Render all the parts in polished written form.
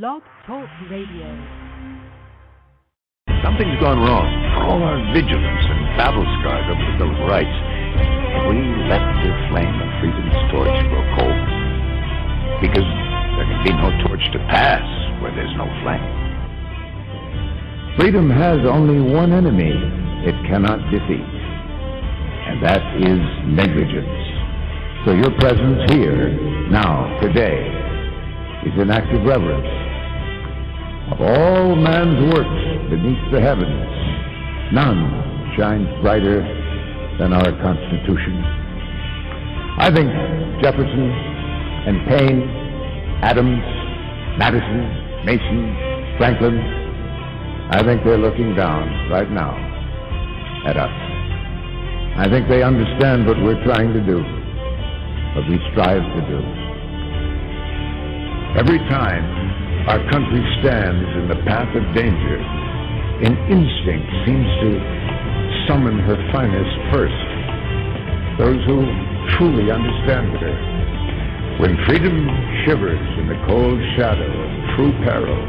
Blog Talk Radio. Something's gone wrong. For all our vigilance and battle scars over the Bill of Rights, have we let the flame of freedom's torch grow cold? Because there can be no torch to pass where there's no flame. Freedom has only one enemy it cannot defeat, and that is negligence. So your presence here, now, today, is an act of reverence. Of all man's works beneath the heavens, none shines brighter than our Constitution. I think Jefferson and Paine, Adams, Madison, Mason, Franklin, I think they're looking down right now at us. I think they understand what we're trying to do, what we strive to do. Every time our country stands in the path of danger, an instinct seems to summon her finest first, those who truly understand her. When freedom shivers in the cold shadow of true peril,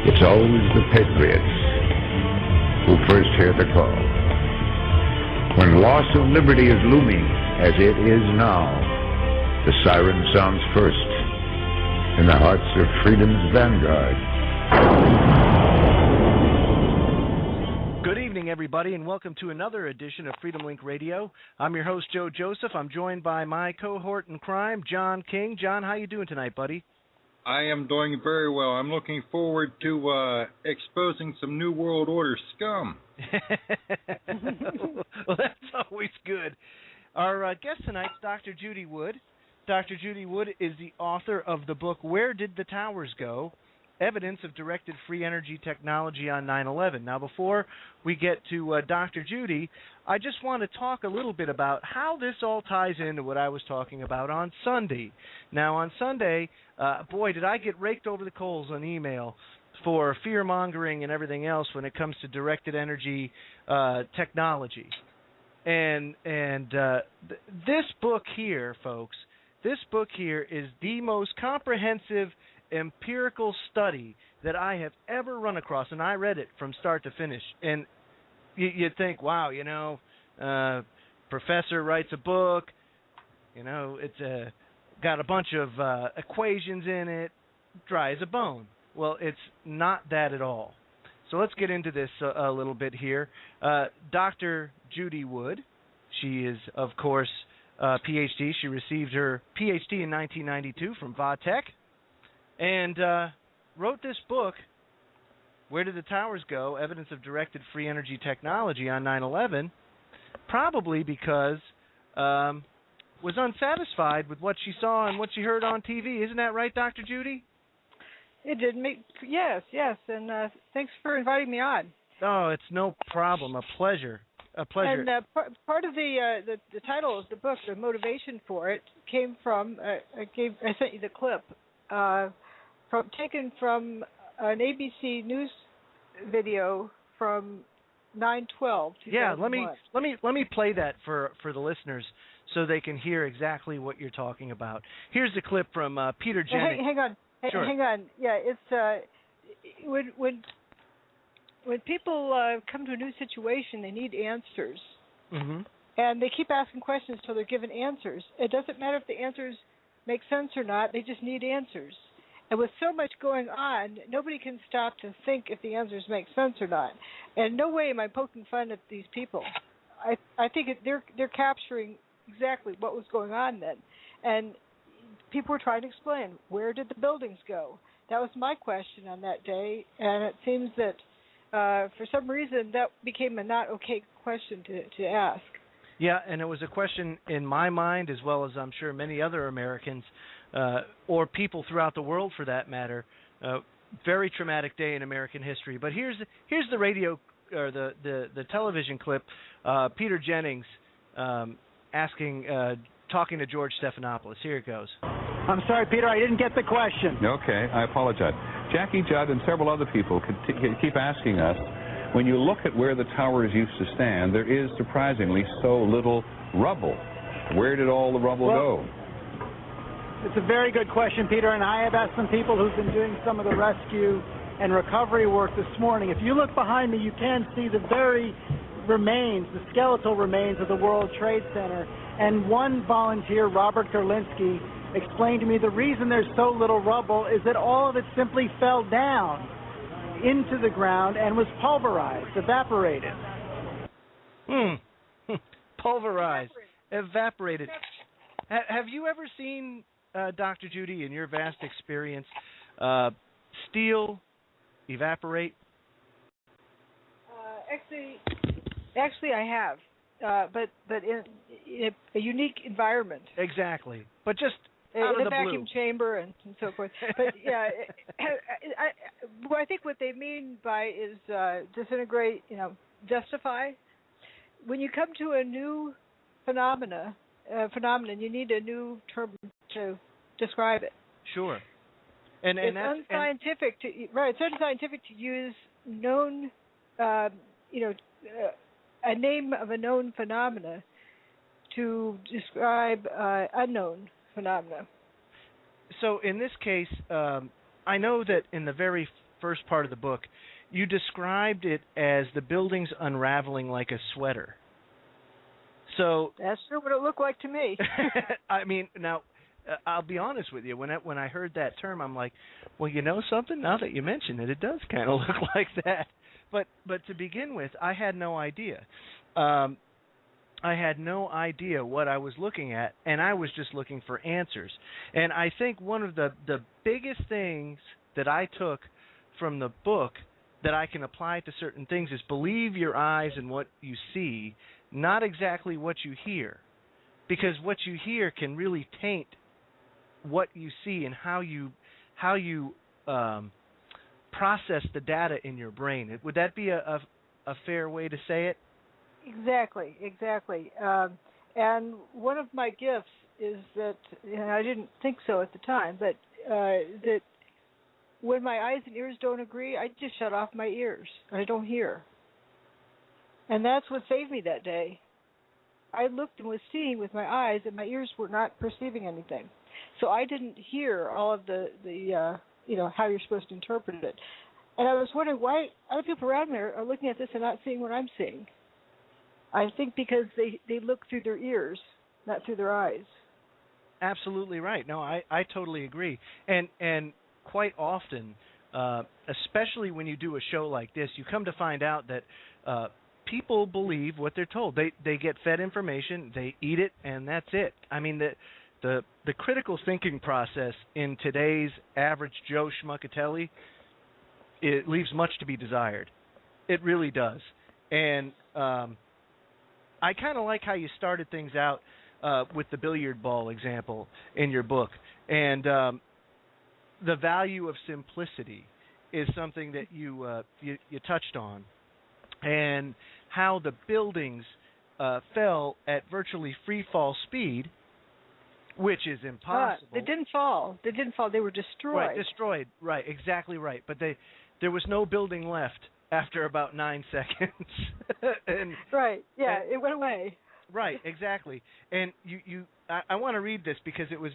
it's always the patriots who first hear the call. When loss of liberty is looming, as it is now, the siren sounds first in the hearts of freedom's vanguard. Good evening, everybody, and welcome to another edition of Freedomlink Radio. I'm your host, Joe Joseph. I'm joined by my cohort in crime, John King. John, how you doing tonight, buddy? I am doing very well. I'm looking forward to exposing some New World Order scum. Well, that's always good. Our guest tonight is Dr. Judy Wood. Dr. Judy Wood is the author of the book, Where Did the Towers Go? Evidence of Directed Free Energy Technology on 9/11. Now, before we get to Dr. Judy, I just want to talk a little bit about how this all ties into what I was talking about on Sunday. Now, on Sunday, boy, did I get raked over the coals on email for fear-mongering and everything else when it comes to directed energy technology. And this book here, folks, this book here is the most comprehensive empirical study that I have ever run across, and I read it from start to finish. And you'd think, wow, professor writes a book, it's got a bunch of equations in it, dry as a bone. Well, it's not that at all. So let's get into this a little bit here. Dr. Judy Wood, she is, of course, PhD. She received her PhD in 1992 from Vatech and wrote this book, Where Did the Towers Go? Evidence of Directed Free Energy Technology on 9/11, probably because was unsatisfied with what she saw and what she heard on TV. Isn't that right, Dr. Judy? It did make, yes, and thanks for inviting me on. Oh, it's no problem. A pleasure. A pleasure. And part of the title of the book, the motivation for it, came from I sent you the clip taken from an ABC News video from 9/12. Yeah, let me play that for the listeners so they can hear exactly what you're talking about. Here's the clip from Peter Jennings. Hang on. Sure. Hang on. Yeah, it's when people come to a new situation, they need answers. Mm-hmm. And they keep asking questions until they're given answers. It doesn't matter if the answers make sense or not. They just need answers. And with so much going on, nobody can stop to think if the answers make sense or not. And no way am I poking fun at these people. I think they're capturing exactly what was going on then. And people were trying to explain, where did the buildings go? That was my question on that day, and it seems that for some reason that became a not okay question to ask. Yeah, and it was a question in my mind, as well as I'm sure many other Americans, or people throughout the world for that matter. Very traumatic day in American history. But here's the radio or the television clip. Peter Jennings talking to George Stephanopoulos. Here it goes. I'm sorry, Peter, I didn't get the question. Okay, I apologize. Jackie Judd and several other people keep asking us, when you look at where the towers used to stand, there is surprisingly so little rubble. Where did all the rubble go? It's a very good question, Peter, and I have asked some people who've been doing some of the rescue and recovery work this morning. If you look behind me, you can see the very remains, the skeletal remains of the World Trade Center. And one volunteer, Robert Gerlinski, explained to me the reason there's so little rubble is that all of it simply fell down into the ground and was pulverized, evaporated. Pulverized, evaporated. Have you ever seen, Dr. Judy, in your vast experience, steel evaporate? Actually, I have, but in a unique environment. Exactly, but just in out of a the vacuum blue. chamber and so forth. But yeah, I think what they mean by is disintegrate, justify. When you come to a new phenomenon, you need a new term to describe it. Sure. And it's that's unscientific it's unscientific to use known, a name of a known phenomena to describe unknown phenomena. So in this case, I know that in the very first part of the book, you described it as the buildings unraveling like a sweater. So that's sure what it looked like to me. I mean, now I'll be honest with you. When I heard that term, I'm like, well, you know something? Now that you mention it, it does kind of look like that. But to begin with, I had no idea. I had no idea what I was looking at, and I was just looking for answers. And I think one of the biggest things that I took from the book that I can apply to certain things is believe your eyes and what you see, not exactly what you hear. Because what you hear can really taint what you see and how you process the data in your brain. Would that be a fair way to say it? Exactly. And one of my gifts is that, and I didn't think so at the time, but that when my eyes and ears don't agree, I just shut off my ears. I don't hear. And that's what saved me that day. I looked and was seeing with my eyes, and my ears were not perceiving anything. So I didn't hear all of the how you're supposed to interpret it. And I was wondering why other people around me are looking at this and not seeing what I'm seeing. I think because they look through their ears, not through their eyes. Absolutely right. No, I totally agree. And quite often, especially when you do a show like this, you come to find out that people believe what they're told. They get fed information, they eat it, and that's it. I mean, the critical thinking process in today's average Joe Schmuckatelli, it leaves much to be desired. It really does. And I kind of like how you started things out with the billiard ball example in your book. And the value of simplicity is something that you touched on. And how the buildings fell at virtually free fall speed, which is impossible. They didn't fall. They were destroyed. Right, destroyed. Right, exactly right. But there was no building left after about 9 seconds. And, right. Yeah, it went away. Right, exactly. And I want to read this because it was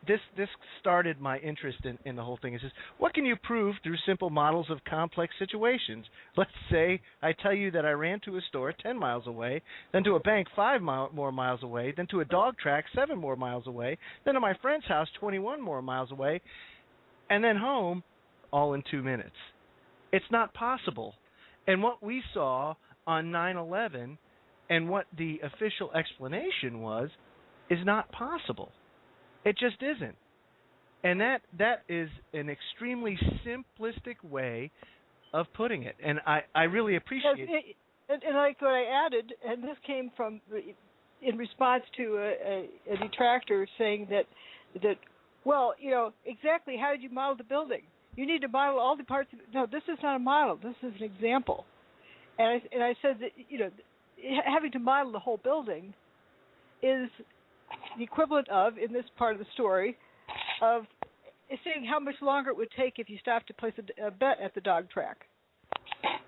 this started my interest in the whole thing. It says, what can you prove through simple models of complex situations? Let's say I tell you that I ran to a store 10 miles away, then to a bank 5 more miles away, then to a dog track 7 more miles away, then to my friend's house 21 more miles away, and then home all in 2 minutes. It's not possible. And what we saw on 9/11 and what the official explanation was is not possible. It just isn't. And that is an extremely simplistic way of putting it. And I really appreciate it. And like what I added, and this came from in response to a detractor saying that well, exactly how did you model the building? You need to model all the parts. No, this is not a model. This is an example. And I said that having to model the whole building is the equivalent of, in this part of the story, of saying how much longer it would take if you stopped to place a bet at the dog track.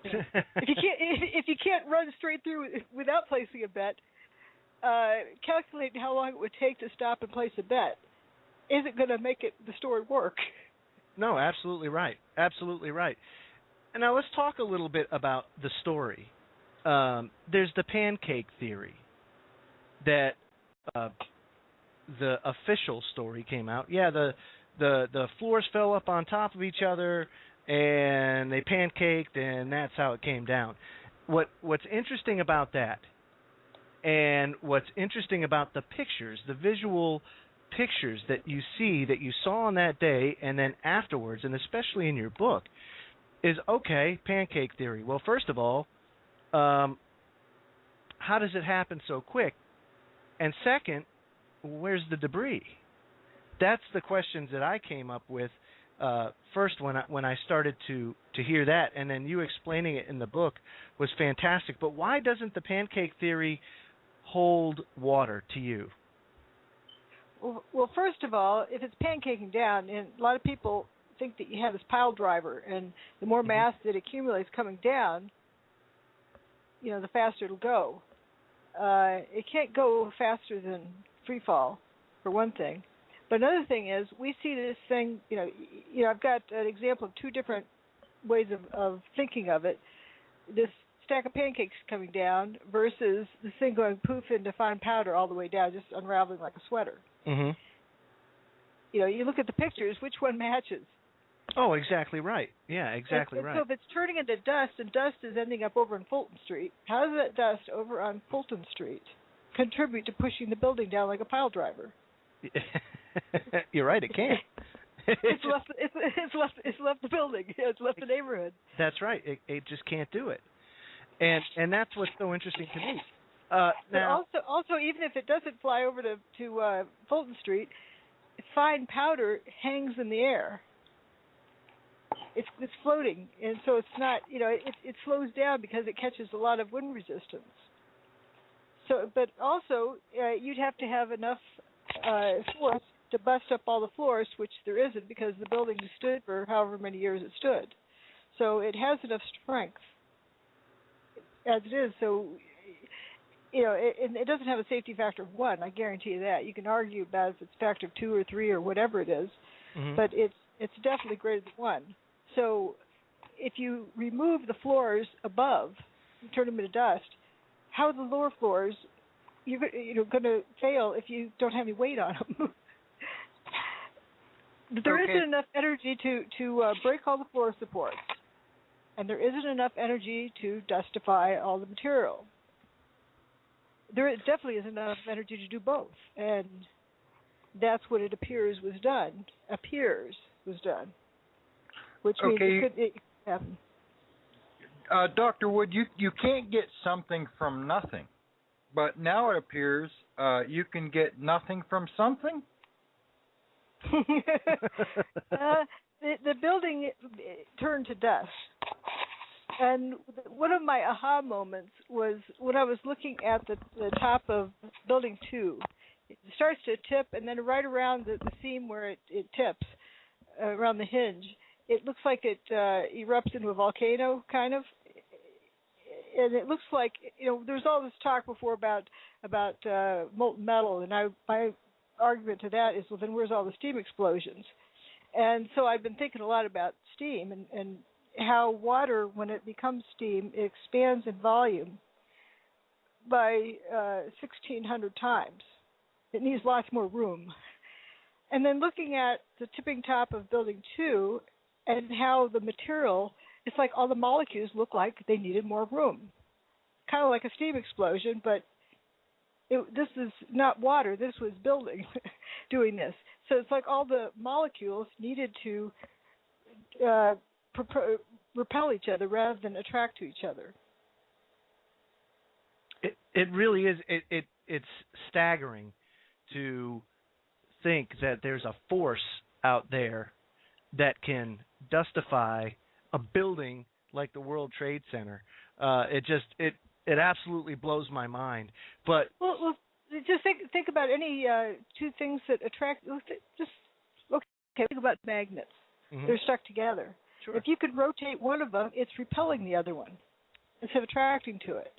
If you can't run straight through without placing a bet, calculate how long it would take to stop and place a bet. isn't going to make the story work. No, absolutely right. Absolutely right. And now let's talk a little bit about the story. There's the pancake theory that the official story came out. Yeah, the floors fell up on top of each other and they pancaked, and that's how it came down. What's interesting about that, and what's interesting about the pictures, the visual pictures that you see, that you saw on that day and then afterwards, and especially in your book, is, okay, pancake theory. Well, first of all, how does it happen so quick? And second, where's the debris? That's the questions that I came up with first when I started to hear that, and then you explaining it in the book was fantastic. But why doesn't the pancake theory hold water to you? Well, first of all, if it's pancaking down, and a lot of people think that you have this pile driver, and the more mass that accumulates coming down, the faster it'll go. It can't go faster than free fall, for one thing. But another thing is, we see this thing, I've got an example of two different ways of thinking of it. This stack of pancakes coming down versus this thing going poof into fine powder all the way down, just unraveling like a sweater. Mm-hmm. You look at the pictures, which one matches? Oh, exactly right. Yeah, exactly right. So if it's turning into dust, and dust is ending up over on Fulton Street, how does that dust over on Fulton Street contribute to pushing the building down like a pile driver? You're right. It can't. It's left the building. It's left the neighborhood. That's right. It just can't do it. And that's what's so interesting to me. Now, also, even if it doesn't fly over to Fulton Street, fine powder hangs in the air. It's floating, and so it's not. It slows down because it catches a lot of wind resistance. So, but also, you'd have to have enough force to bust up all the floors, which there isn't because the building stood for however many years it stood. So it has enough strength as it is. So, it doesn't have a safety factor of 1. I guarantee you that. You can argue about if it's factor of 2 or 3 or whatever it is, but it's definitely greater than 1. So if you remove the floors above, and turn them into dust, how are the lower floors you're going to fail if you don't have any weight on them? There isn't enough energy to break all the floor supports, and there isn't enough energy to dustify all the material. There definitely isn't enough energy to do both, and that's what it appears was done. Which means it could happen. Dr. Wood, you can't get something from nothing, but now it appears you can get nothing from something? The building turned to dust. And one of my aha moments was when I was looking at the top of Building 2. It starts to tip, and then right around the seam where it tips, around the hinge, it looks like it erupts into a volcano, kind of. And it looks like, there's all this talk before about molten metal, and my argument to that is, well, then where's all the steam explosions? And so I've been thinking a lot about steam and how water, when it becomes steam, it expands in volume by 1,600 times. It needs lots more room. And then looking at the tipping top of Building 2 and how the material, it's like all the molecules look like they needed more room. Kind of like a steam explosion, but this is not water. This was building doing this. So it's like all the molecules needed to repel each other rather than attract to each other. It really is. It's staggering to think that there's a force out there that can dustify a building like the World Trade Center. It absolutely blows my mind. But well just think about any two things that attract. Think about magnets. They're stuck together. Sure. If you could rotate one of them, it's repelling the other one instead of attracting to it.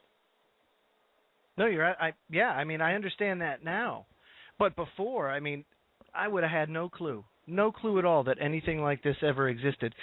No, you're right. I understand that now. But before, I would have had no clue at all that anything like this ever existed.